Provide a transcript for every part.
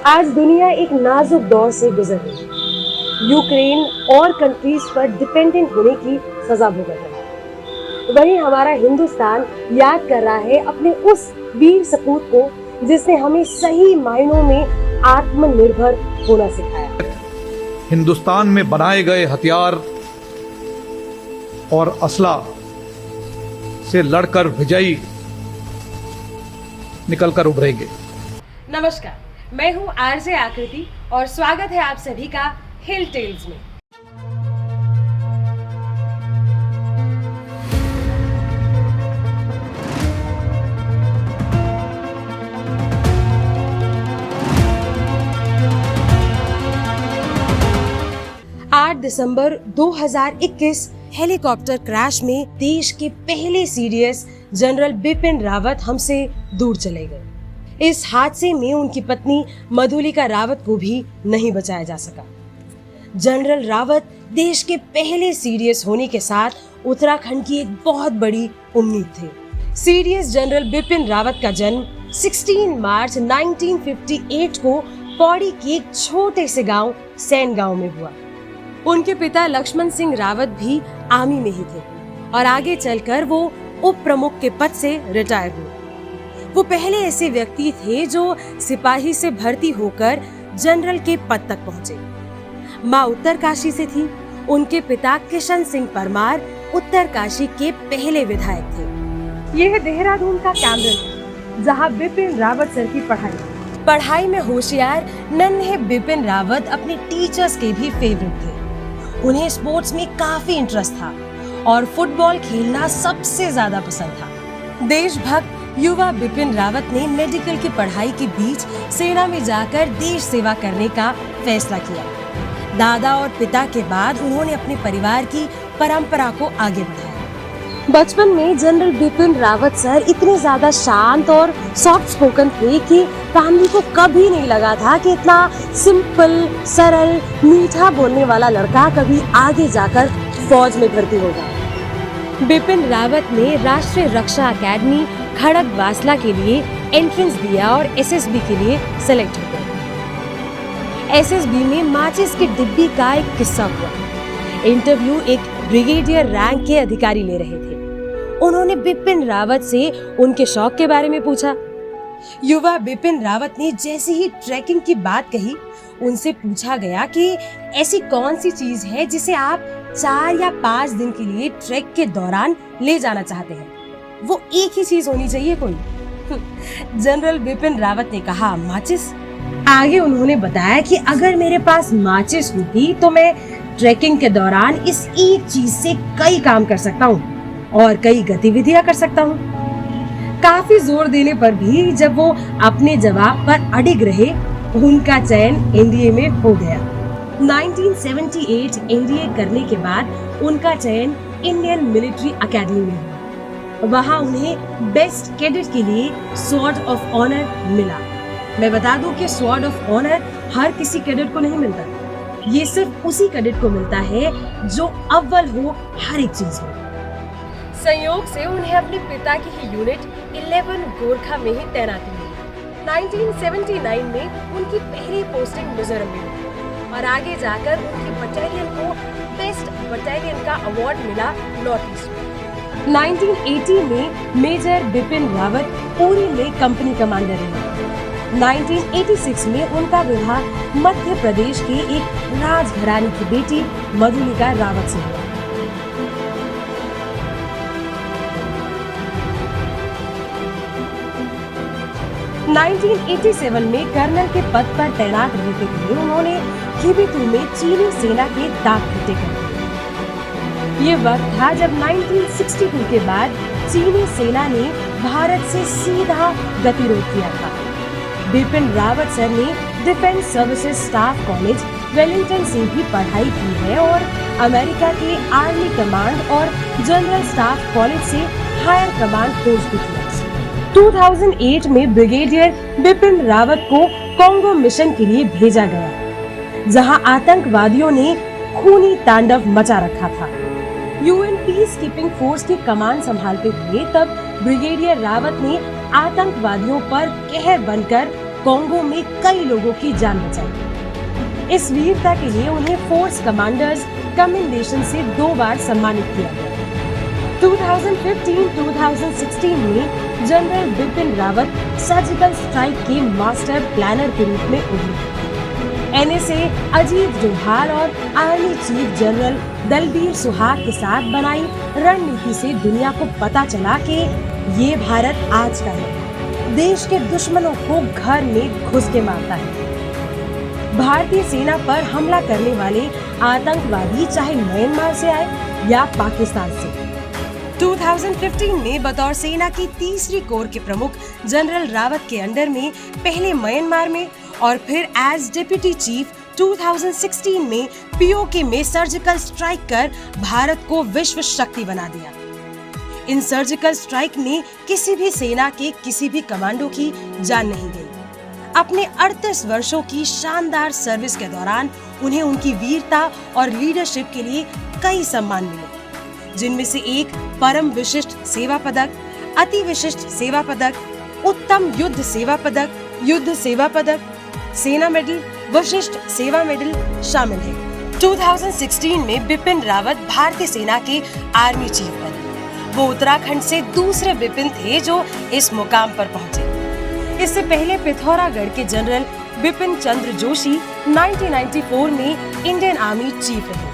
आज दुनिया एक नाजुक दौर से गुजर रही है। यूक्रेन और कंट्रीज पर डिपेंडेंट होने की सजा भुगत रहा है। वहीं हमारा हिंदुस्तान याद कर रहा है अपने उस वीर सपूत को जिसने हमें सही मायनों में आत्मनिर्भर होना सिखाया। हिंदुस्तान में बनाए गए हथियार और असला से लड़कर विजयी निकलकर उभरेंगे। नमस्कार, मैं हूं आरजे आकृति और स्वागत है आप सभी का हिल टेल्स में। दिसंबर 2021 हेलीकॉप्टर क्रैश में देश के पहले सीडीएस जनरल बिपिन रावत हमसे दूर चले गए। इस हादसे में उनकी पत्नी मधुलिका रावत को भी नहीं बचाया जा सका। जनरल रावत देश के पहले सीडीएस होने के साथ उत्तराखंड की एक बहुत बड़ी उम्मीद थे। सीडीएस जनरल बिपिन रावत का जन्म 16 मार्च 1958 को पौड़ी के एक छोटे से गांव सैन गांव में हुआ। उनके पिता लक्ष्मण सिंह रावत भी आर्मी में ही थे और आगे चलकर वो उप प्रमुख के पद से रिटायर हुए। वो पहले ऐसे व्यक्ति थे जो सिपाही से भर्ती होकर जनरल के पद तक पहुंचे। माँ उत्तरकाशी से थी। उनके पिता किशन सिंह परमार उत्तरकाशी के पहले विधायक थे। यह देहरादून का कैंब्रन जहां बिपिन रावत सर की पढ़ाई में होशियार नन्हे बिपिन रावत अपने टीचर्स के भी फेवरेट थे। उन्हें स्पोर्ट्स में काफी इंटरेस्ट था और फुटबॉल खेलना सबसे ज्यादा पसंद था। देशभक्त युवा बिपिन रावत ने मेडिकल की पढ़ाई के बीच सेना में जाकर देश सेवा करने का फैसला किया। दादा और पिता के बाद उन्होंने अपने परिवार की परंपरा को आगे बढ़ाया। बचपन में जनरल बिपिन रावत सर इतने ज्यादा शांत और सॉफ्ट स्पोकन थे कि फैमिली को कभी नहीं लगा था कि इतना सिंपल, सरल, मीठा बोलने वाला लड़का कभी आगे जाकर फौज में भर्ती होगा। बिपिन रावत ने राष्ट्रीय रक्षा अकेडमी खड़गवासला के लिए एंट्रेंस दिया और एसएसबी के लिए सेलेक्ट हो गए। एसएसबी में माचिस की डिब्बी का एक किस्सा हुआ। इंटरव्यू एक ब्रिगेडियर रैंक के अधिकारी ले रहे थे। उन्होंने बिपिन रावत से उनके शौक के बारे में पूछा। युवा बिपिन रावत ने जैसे ही ट्रैकिंग की बात कही, उनसे पूछा गया कि ऐसी कौन सी चीज है जिसे आप 4 या 5 दिन के लिए ट्रैक के दौरान ले जाना चाहते हैं। वो एक ही चीज होनी चाहिए कोई। जनरल बिपिन रावत ने कहा, माचिस। आगे उन्होंने बताया कि अगर मेरे पास माचिस होती तो मैं ट्रैकिंग के दौरान इस एक चीज से कई काम कर सकता हूँ और कई गतिविधियां कर सकता हूँ। काफी जोर देने पर भी जब वो अपने जवाब पर अडिग रहे, उनका चयन एनडीए में हो गया। 1978 एनडीए करने के बाद उनका चयन इंडियन मिलिट्री अकेडमी में हुआ। वहाँ उन्हें बेस्ट कैडेट के लिए स्वॉर्ड ऑफ ऑनर मिला। मैं बता दूं कि स्वॉर्ड ऑफ ऑनर हर किसी कैडेट को नहीं मिलता। ये सिर्फ उसी कैडेट को मिलता है जो अव्वल हो हर एक चीज में। संयोग से उन्हें अपने पिता की ही यूनिट 11 गोरखा में ही तैनाती मिली। 1979 में उनकी पहली पोस्टिंग मिजोरम में हुई और आगे जाकर उनकी बटालियन को बेस्ट बटालियन का अवार्ड मिला नॉर्थ ईस्ट में। 1980 में मेजर बिपिन रावत पुरी में कंपनी कमांडर रहे। 1986 में उनका विवाह मध्य प्रदेश के एक राजघराने की बेटी मधुलिका रावत से हुआ। 1987 में कर्नल के पद पर तैनात रहते हुए उन्होंने किबिथु में चीनी सेना के दाग फीटे कर दिए। ये वक्त था जब 1962 के बाद चीनी सेना ने भारत से सीधा गतिरोध किया था। बिपिन रावत सर ने defence services staff college Wellington से भी पढ़ाई की है और अमेरिका के आर्मी कमांड और जनरल स्टाफ कॉलेज से हायर कमांड कोर्स भी किया। 2008 में ब्रिगेडियर बिपिन रावत को कांगो मिशन के लिए भेजा गया, जहां आतंकवादियों ने खूनी तांडव मचा रखा था। यूएन पीस कीपिंग फोर्स की कमान संभालते हुए तब ब्रिगेडियर रावत ने आतंकवादियों पर कहर बनकर कॉन्गो में कई लोगों की जान बचाई। इस वीरता के लिए उन्हें फोर्स कमांडर्स कमेंडेशन से 2 बार सम्मानित किया गया। 2015-2016 में general Bipin Rawat surgical strike के मास्टर प्लानर के रूप में उभरे। एनएसए अजीत डोभाल और आर्मी चीफ जनरल दलबीर सुहाग के साथ बनाई रणनीति से दुनिया को पता चला कि ये भारत आज का है, देश के दुश्मनों को घर में घुस के मारता है। भारतीय सेना पर हमला करने वाले आतंकवादी चाहे म्यांमार से आए या पाकिस्तान से। 2015 में बतौर सेना की 3री कोर के प्रमुख जनरल रावत के अंडर में पहले म्यांमार में और फिर एज डिप्टी चीफ 2016 में पीओके में सर्जिकल स्ट्राइक कर भारत को विश्व शक्ति बना दिया। इन सर्जिकल स्ट्राइक में किसी भी सेना के किसी भी कमांडो की जान नहीं गई। अपने 38 वर्षों की शानदार सर्विस के दौरान उन्हें उनकी वीरता और लीडरशिप के लिए कई सम्मान मिले, जिनमें से एक परम विशिष्ट सेवा पदक, अति विशिष्ट सेवा पदक, उत्तम युद्ध सेवा पदक, सेना मेडल, विशिष्ट सेवा मेडल शामिल है। 2016 में बिपिन रावत भारतीय सेना के आर्मी चीफ बने। वो उत्तराखंड से दूसरे बिपिन थे जो इस मुकाम पर पहुंचे। इससे पहले पिथौरागढ़ के जनरल बिपिन चंद्र जोशी 1994 में इंडियन आर्मी चीफ रहे।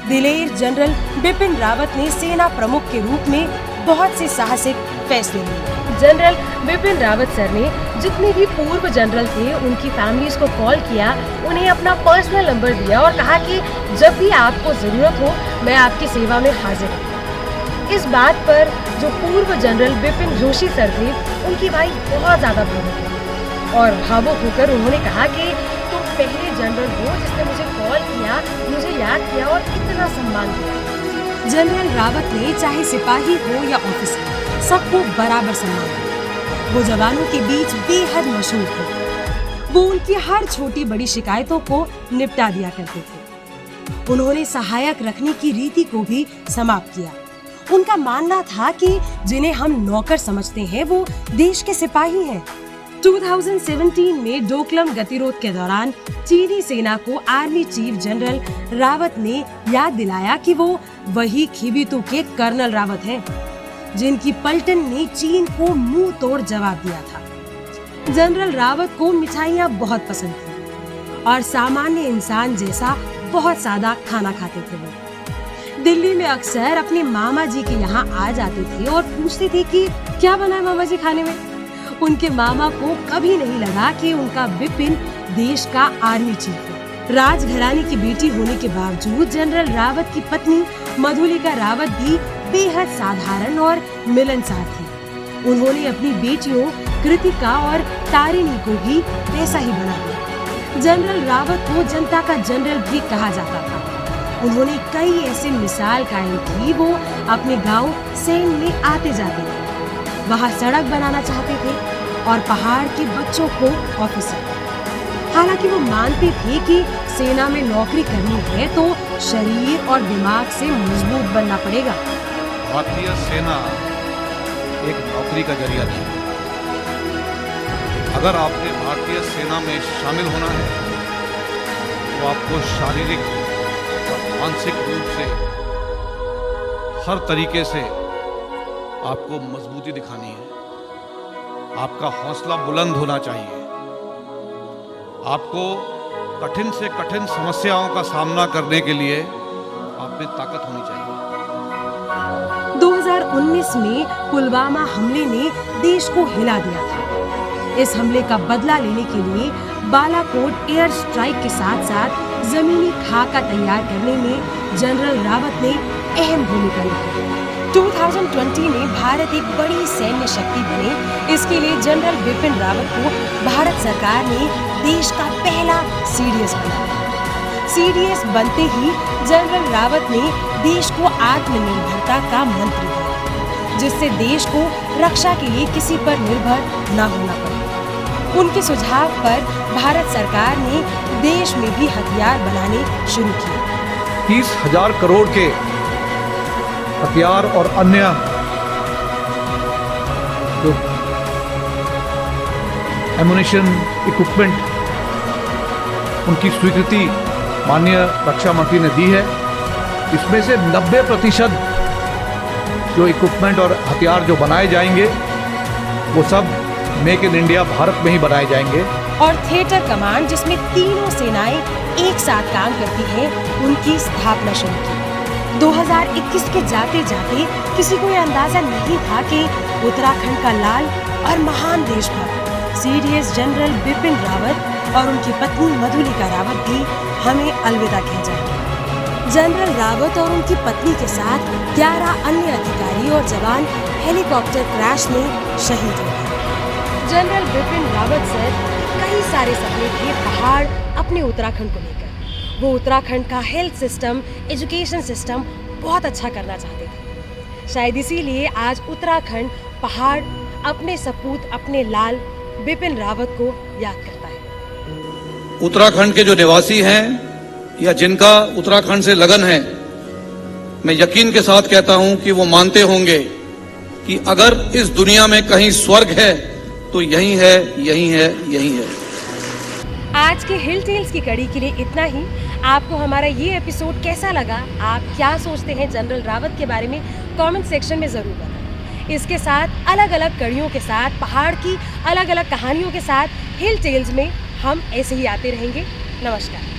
दिलेर जनरल बिपिन रावत ने सेना प्रमुख के रूप में बहुत से साहसिक फैसले लिए। जनरल बिपिन रावत सर ने जितने भी पूर्व जनरल थे उनकी फैमिलीज को कॉल किया, उन्हें अपना पर्सनल नंबर दिया और कहा कि जब भी आपको जरूरत हो मैं आपकी सेवा में हाजिर हूँ। इस बात पर जो पूर्व जनरल बिपिन जोशी सर थे उनकी वाइफ बहुत ज्यादा भावुक हुई और भावुक होकर उन्होंने कहा कि तुम पहले जनरल हो जिसने मुझे कॉल किया, मुझे याद किया और इतना सम्मान दिया। जनरल रावत ने चाहे सिपाही हो या ऑफिसर सबको बराबर सम्मान दिया। वो जवानों के बीच बेहद मशहूर थे। वो उनकी हर छोटी बड़ी शिकायतों को निपटा दिया करते थे। उन्होंने सहायक रखने की रीति को भी समाप्त किया। उनका मानना था कि जिन्हें हम नौकर समझते हैं वो देश के सिपाही हैं। 2017 में डोकलम गतिरोध के दौरान चीनी सेना को आर्मी चीफ जनरल रावत ने याद दिलाया कि वो वही खिबितु के कर्नल रावत हैं, जिनकी पलटन ने चीन को मुंह तोड़ जवाब दिया था। जनरल रावत को मिठाइयाँ बहुत पसंद थी और सामान्य इंसान जैसा बहुत सादा खाना खाते थे। वो दिल्ली में अक्सर अपने मामा जी के यहाँ आ जाते थे और पूछते थे कि क्या बना है मामा जी खाने में। उनके मामा को कभी नहीं लगा कि उनका बिपिन देश का आर्मी चीफ है। राजघराने की बेटी होने के बावजूद जनरल रावत की पत्नी मधुलिका रावत भी बेहद साधारण और मिलनसार थी। उन्होंने अपनी बेटियों कृतिका और तारिणी को भी वैसा ही बना दिया। जनरल रावत को जनता का जनरल भी कहा जाता था। उन्होंने कई ऐसे मिसाल कायम की। वो अपने गांव सेन में आते जाते थे, वहां सड़क बनाना चाहते थे और पहाड़ के बच्चों को ऑफिसर। हालांकि वो मानते थे कि सेना में नौकरी करनी है तो शरीर और दिमाग से मजबूत बनना पड़ेगा। भारतीय सेना एक नौकरी का जरिया नहीं। अगर आपने भारतीय सेना में शामिल होना है तो आपको शारीरिक और मानसिक रूप से हर तरीके से आपको मजबूती दिखानी है। आपका हौसला बुलंद होना चाहिए। आपको कठिन से कठिन समस्याओं का सामना करने के लिए आप में ताकत होनी चाहिए। 2019 में पुलवामा हमले ने देश को हिला दिया था। इस हमले का बदला लेने के लिए बालाकोट एयर स्ट्राइक के साथ साथ जमीनी खाका तैयार करने में जनरल रावत ने अहम भूमिका निभाई। 2020 में भारत एक बड़ी सैन्य शक्ति बने, इसके लिए जनरल बिपिन रावत को भारत सरकार ने देश का पहला सीडीएस बनाया। सीडीएस बनते ही जनरल रावत ने देश को आत्मनिर्भरता का मंत्र दिया, जिससे देश को रक्षा के लिए किसी पर निर्भर न होना पड़े। उनके सुझाव पर भारत सरकार ने देश में भी हथियार बनाने शुरू किए। 30,000 करोड़ के हथियार और अन्य जो एमुनिशन, इक्विपमेंट, उनकी स्वीकृति माननीय रक्षा मंत्री ने दी है। इसमें से 90% जो इक्विपमेंट और हथियार जो बनाए जाएंगे वो सब मेक इन इंडिया भारत में ही बनाए जाएंगे। और थिएटर कमांड, जिसमें तीनों सेनाएं एक साथ काम करती हैं, उनकी स्थापना शुरू की। 2021 के जाते जाते किसी को यह अंदाजा नहीं था कि उत्तराखंड का लाल और महान देशभक्त सीडीएस जनरल बिपिन रावत और उनकी पत्नी मधुलिका रावत भी हमें अलविदा कह जाएंगे। जनरल रावत और उनकी पत्नी के साथ 11 अन्य अधिकारी और जवान हेलीकॉप्टर क्रैश में शहीद हो गए। जनरल बिपिन रावत सर कई सारे सपने थे पहाड़ अपने उत्तराखंड को लेकर। वो उत्तराखंड का हेल्थ सिस्टम, एजुकेशन सिस्टम बहुत अच्छा करना चाहते थे। शायद इसीलिए आज उत्तराखंड पहाड़ अपने सपूत, अपने लाल बिपिन रावत को याद करता है। उत्तराखंड के जो निवासी हैं या जिनका उत्तराखंड से लगन है, मैं यकीन के साथ कहता हूं कि वो मानते होंगे कि अगर इस दुनिया में कहीं स्वर्ग है तो यही है, यही है, यही है। आज के हिल टेल्स की कड़ी के लिए इतना ही। आपको हमारा ये एपिसोड कैसा लगा, आप क्या सोचते हैं जनरल रावत के बारे में, कमेंट सेक्शन में ज़रूर बताएं। इसके साथ अलग अलग कड़ियों के साथ, पहाड़ की अलग अलग कहानियों के साथ हिल टेल्स में हम ऐसे ही आते रहेंगे। नमस्कार।